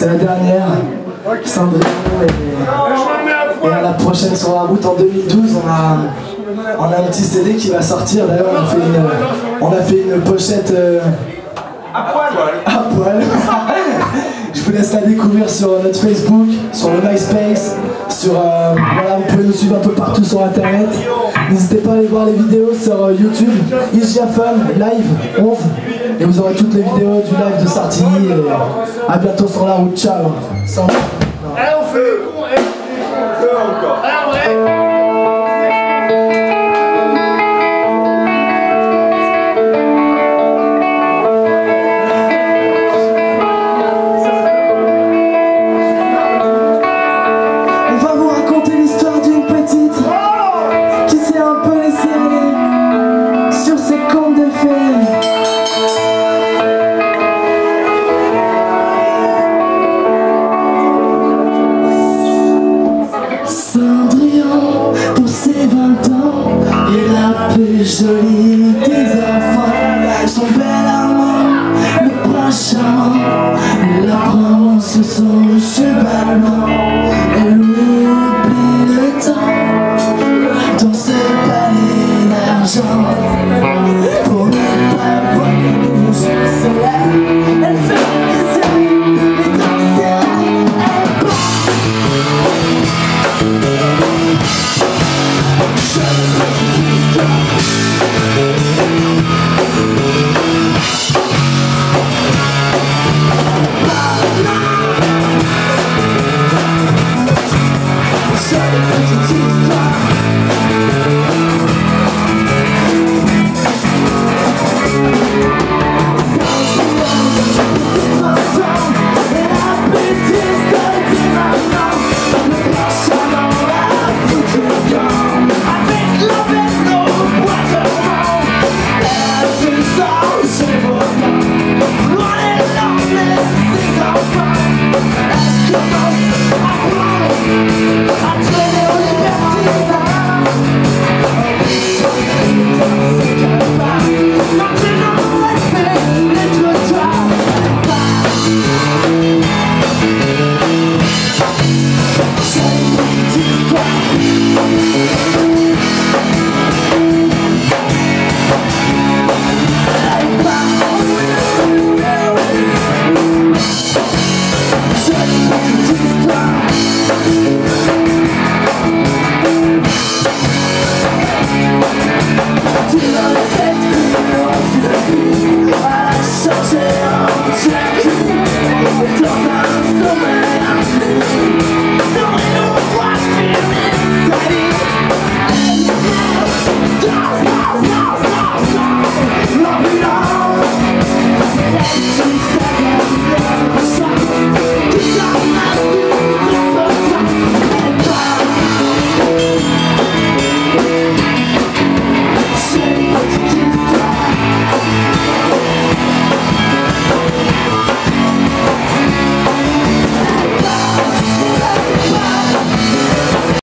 C'est la dernière, Cendrillon, et à la prochaine sur la route en 2012, on a un petit CD qui va sortir. D'ailleurs, on a fait une pochette à poil. Je vous laisse la découvrir sur notre Facebook, sur le MySpace, voilà, vous pouvez nous suivre un peu partout sur internet. N'hésitez pas à aller voir les vidéos sur YouTube, Isgia Fun Live 11, et vous aurez toutes les vidéos du live de Sartigny, et à bientôt sur la route, ciao. On fait les cons, encore. Cendrillon, pour ses 20 ans, et la plus jolie des enfants. Son bel amant, le prince charmant, la prend sur son cheval blanc.